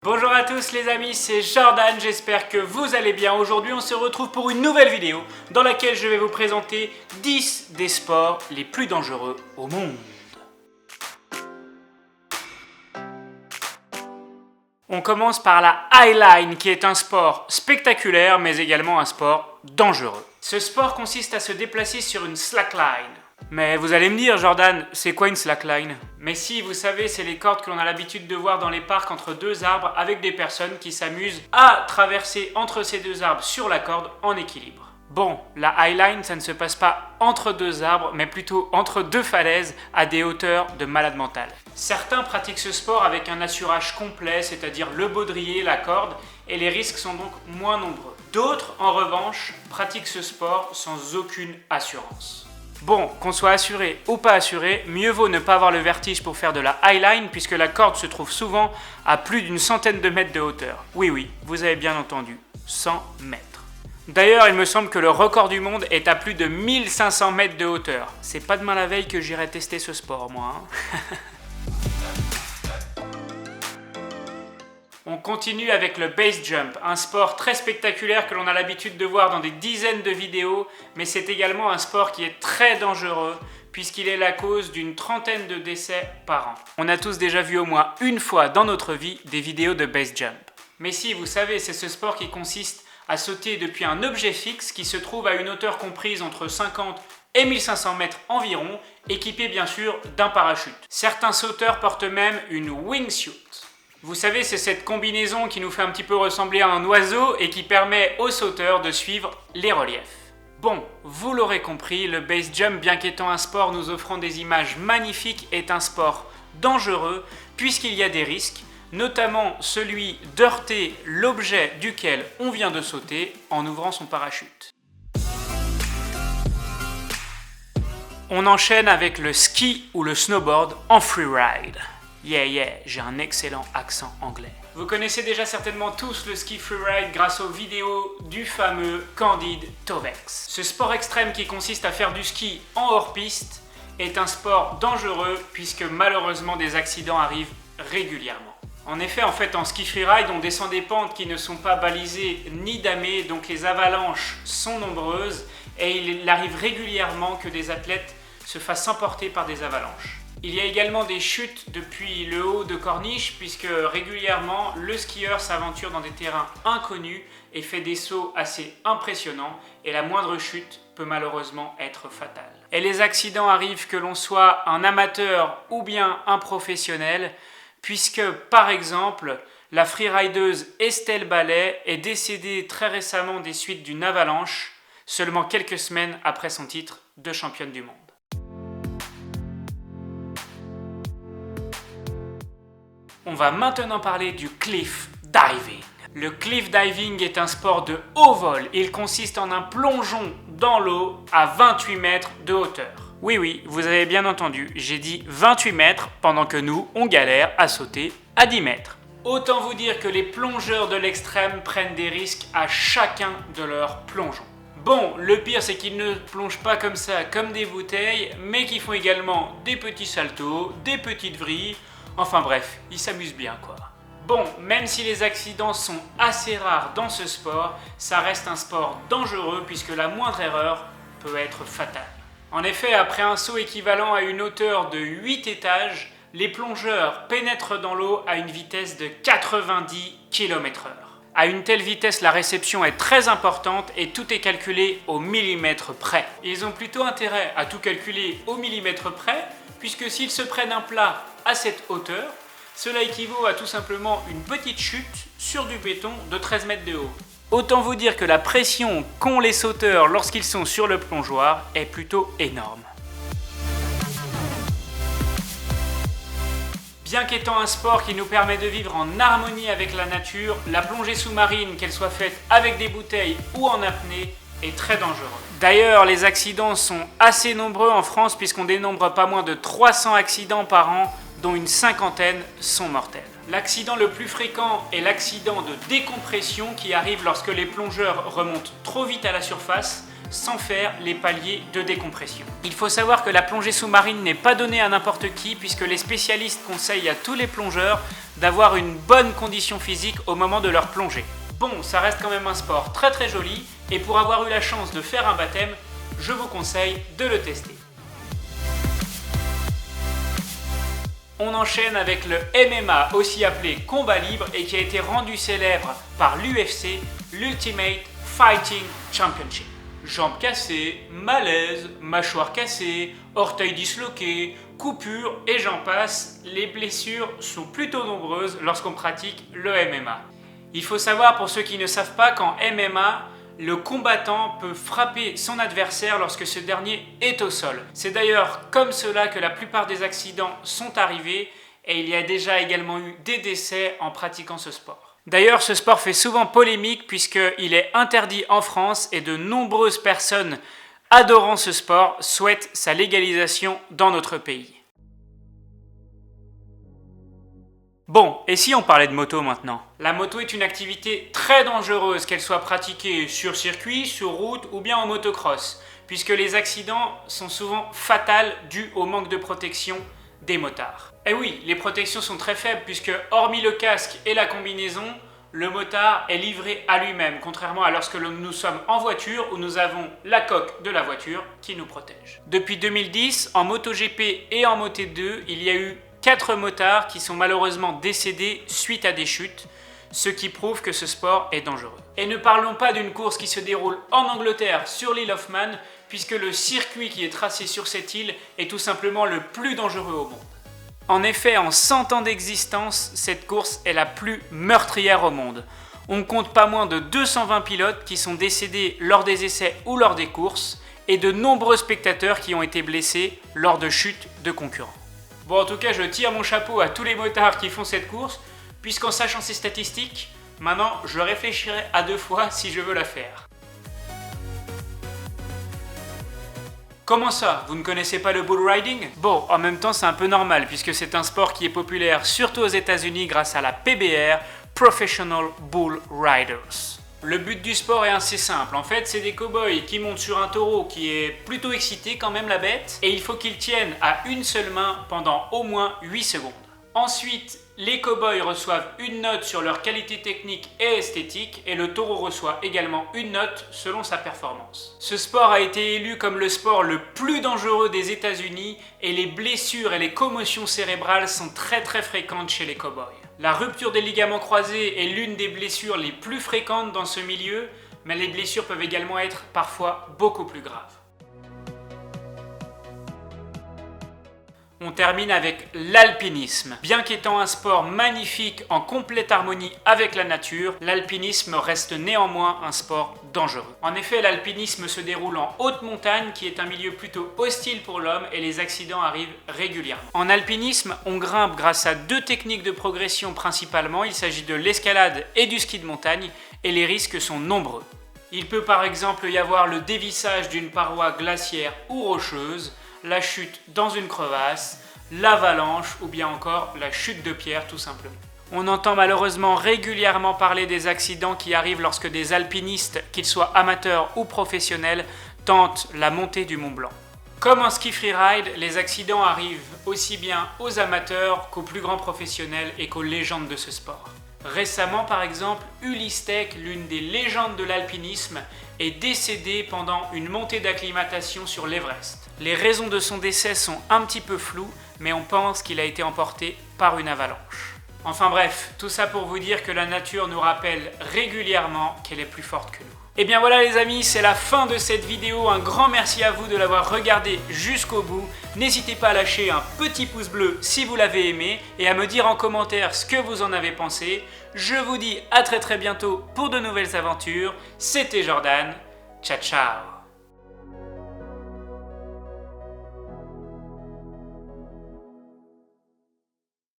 Bonjour à tous les amis, c'est Jordan, j'espère que vous allez bien. Aujourd'hui on se retrouve pour une nouvelle vidéo dans laquelle je vais vous présenter 10 des sports les plus dangereux au monde. On commence par la highline qui est un sport spectaculaire mais également un sport dangereux. Ce sport consiste à se déplacer sur une slackline. Mais vous allez me dire, Jordan, c'est quoi une slackline? Mais si, vous savez, c'est les cordes que l'on a l'habitude de voir dans les parcs entre deux arbres avec des personnes qui s'amusent à traverser entre ces deux arbres sur la corde en équilibre. Bon, la highline, ça ne se passe pas entre deux arbres, mais plutôt entre deux falaises à des hauteurs de malade mental. Certains pratiquent ce sport avec un assurage complet, c'est-à-dire le baudrier, la corde, et les risques sont donc moins nombreux. D'autres, en revanche, pratiquent ce sport sans aucune assurance. Bon, qu'on soit assuré ou pas assuré, mieux vaut ne pas avoir le vertige pour faire de la highline puisque la corde se trouve souvent à plus d'une centaine de mètres de hauteur. Oui, vous avez bien entendu, 100 mètres. D'ailleurs, il me semble que le record du monde est à plus de 1500 mètres de hauteur. C'est pas demain la veille que j'irai tester ce sport, moi. On continue avec le base jump, un sport très spectaculaire que l'on a l'habitude de voir dans des dizaines de vidéos, mais c'est également un sport qui est très dangereux puisqu'il est la cause d'une trentaine de décès par an. On a tous déjà vu au moins une fois dans notre vie des vidéos de base jump. Mais si, vous savez, c'est ce sport qui consiste à sauter depuis un objet fixe qui se trouve à une hauteur comprise entre 50 et 1500 mètres environ, équipé bien sûr d'un parachute. Certains sauteurs portent même une wingsuit. Vous savez, c'est cette combinaison qui nous fait un petit peu ressembler à un oiseau et qui permet aux sauteurs de suivre les reliefs. Bon, vous l'aurez compris, le base jump, bien qu'étant un sport nous offrant des images magnifiques, est un sport dangereux puisqu'il y a des risques, notamment celui d'heurter l'objet duquel on vient de sauter en ouvrant son parachute. On enchaîne avec le ski ou le snowboard en freeride. Yeah, j'ai un excellent accent anglais. Vous connaissez déjà certainement tous le ski freeride grâce aux vidéos du fameux Candide Tovex. Ce sport extrême qui consiste à faire du ski en hors-piste est un sport dangereux puisque malheureusement des accidents arrivent régulièrement. En effet, en ski freeride, on descend des pentes qui ne sont pas balisées ni damées, donc les avalanches sont nombreuses et il arrive régulièrement que des athlètes se fassent emporter par des avalanches. Il y a également des chutes depuis le haut de corniche puisque régulièrement le skieur s'aventure dans des terrains inconnus et fait des sauts assez impressionnants et la moindre chute peut malheureusement être fatale. Et les accidents arrivent que l'on soit un amateur ou bien un professionnel puisque par exemple la freerideuse Estelle Ballet est décédée très récemment des suites d'une avalanche seulement quelques semaines après son titre de championne du monde. On va maintenant parler du cliff diving. Le cliff diving est un sport de haut vol. Il consiste en un plongeon dans l'eau à 28 mètres de hauteur. Oui, vous avez bien entendu, j'ai dit 28 mètres pendant que nous, on galère à sauter à 10 mètres. Autant vous dire que les plongeurs de l'extrême prennent des risques à chacun de leurs plongeons. Bon, le pire c'est qu'ils ne plongent pas comme ça, comme des bouteilles, mais qu'ils font également des petits saltos, des petites vrilles. Enfin bref, ils s'amusent bien quoi. Bon, même si les accidents sont assez rares dans ce sport, ça reste un sport dangereux puisque la moindre erreur peut être fatale. En effet, après un saut équivalent à une hauteur de 8 étages, les plongeurs pénètrent dans l'eau à une vitesse de 90 km/h. À une telle vitesse, la réception est très importante et tout est calculé au millimètre près. Ils ont plutôt intérêt à tout calculer au millimètre près puisque s'ils se prennent un plat à cette hauteur, cela équivaut à tout simplement une petite chute sur du béton de 13 mètres de haut. Autant vous dire que la pression qu'ont les sauteurs lorsqu'ils sont sur le plongeoir est plutôt énorme. Bien qu'étant un sport qui nous permet de vivre en harmonie avec la nature, la plongée sous-marine, qu'elle soit faite avec des bouteilles ou en apnée, est très dangereux. D'ailleurs, les accidents sont assez nombreux en France puisqu'on dénombre pas moins de 300 accidents par an, dont une cinquantaine sont mortels. L'accident le plus fréquent est l'accident de décompression qui arrive lorsque les plongeurs remontent trop vite à la surface sans faire les paliers de décompression. Il faut savoir que la plongée sous-marine n'est pas donnée à n'importe qui puisque les spécialistes conseillent à tous les plongeurs d'avoir une bonne condition physique au moment de leur plongée. Bon, ça reste quand même un sport très joli et pour avoir eu la chance de faire un baptême, je vous conseille de le tester. On enchaîne avec le MMA, aussi appelé combat libre et qui a été rendu célèbre par l'UFC, l'Ultimate Fighting Championship. Jambes cassées, malaise, mâchoire cassée, orteils disloqués, coupures et j'en passe, les blessures sont plutôt nombreuses lorsqu'on pratique le MMA. Il faut savoir pour ceux qui ne savent pas qu'en MMA, le combattant peut frapper son adversaire lorsque ce dernier est au sol. C'est d'ailleurs comme cela que la plupart des accidents sont arrivés et il y a déjà également eu des décès en pratiquant ce sport. D'ailleurs, ce sport fait souvent polémique puisqu'il est interdit en France et de nombreuses personnes adorant ce sport souhaitent sa légalisation dans notre pays. Bon, et si on parlait de moto maintenant? La moto est une activité très dangereuse, qu'elle soit pratiquée sur circuit, sur route ou bien en motocross, puisque les accidents sont souvent fatals dus au manque de protection des motards. Et oui, les protections sont très faibles puisque hormis le casque et la combinaison, le motard est livré à lui-même, contrairement à lorsque nous sommes en voiture où nous avons la coque de la voiture qui nous protège. Depuis 2010, en MotoGP et en Moto2, il y a eu 4 motards qui sont malheureusement décédés suite à des chutes, ce qui prouve que ce sport est dangereux. Et ne parlons pas d'une course qui se déroule en Angleterre sur l'île of Man, puisque le circuit qui est tracé sur cette île est tout simplement le plus dangereux au monde. En effet, en 100 ans d'existence, cette course est la plus meurtrière au monde. On compte pas moins de 220 pilotes qui sont décédés lors des essais ou lors des courses, et de nombreux spectateurs qui ont été blessés lors de chutes de concurrents. Bon, en tout cas, je tire mon chapeau à tous les motards qui font cette course, puisqu'en sachant ces statistiques, maintenant, je réfléchirai à 2 fois si je veux la faire. Comment ça? Vous ne connaissez pas le bull riding? Bon, en même temps, c'est un peu normal, puisque c'est un sport qui est populaire surtout aux États-Unis grâce à la PBR, Professional Bull Riders. Le but du sport est assez simple. En fait, c'est des cow-boys qui montent sur un taureau qui est plutôt excité quand même la bête, et il faut qu'ils tiennent à une seule main pendant au moins 8 secondes. Ensuite, les cow-boys reçoivent une note sur leur qualité technique et esthétique, et le taureau reçoit également une note selon sa performance. Ce sport a été élu comme le sport le plus dangereux des États-Unis, et les blessures et les commotions cérébrales sont très fréquentes chez les cow-boys. La rupture des ligaments croisés est l'une des blessures les plus fréquentes dans ce milieu, mais les blessures peuvent également être parfois beaucoup plus graves. On termine avec l'alpinisme. Bien qu'étant un sport magnifique en complète harmonie avec la nature, l'alpinisme reste néanmoins un sport dangereux. En effet, l'alpinisme se déroule en haute montagne qui est un milieu plutôt hostile pour l'homme et les accidents arrivent régulièrement. En alpinisme, on grimpe grâce à 2 techniques de progression principalement. Il s'agit de l'escalade et du ski de montagne et les risques sont nombreux. Il peut par exemple y avoir le dévissage d'une paroi glaciaire ou rocheuse, la chute dans une crevasse, l'avalanche ou bien encore la chute de pierre tout simplement. On entend malheureusement régulièrement parler des accidents qui arrivent lorsque des alpinistes, qu'ils soient amateurs ou professionnels, tentent la montée du Mont Blanc. Comme en ski freeride, les accidents arrivent aussi bien aux amateurs qu'aux plus grands professionnels et qu'aux légendes de ce sport. Récemment, par exemple, Ulysse Tech, l'une des légendes de l'alpinisme, est décédé pendant une montée d'acclimatation sur l'Everest. Les raisons de son décès sont un petit peu floues, mais on pense qu'il a été emporté par une avalanche. Enfin bref, tout ça pour vous dire que la nature nous rappelle régulièrement qu'elle est plus forte que nous. Et bien voilà les amis, c'est la fin de cette vidéo. Un grand merci à vous de l'avoir regardé jusqu'au bout. N'hésitez pas à lâcher un petit pouce bleu si vous l'avez aimé et à me dire en commentaire ce que vous en avez pensé. Je vous dis à très bientôt pour de nouvelles aventures. C'était Jordan. Ciao ciao.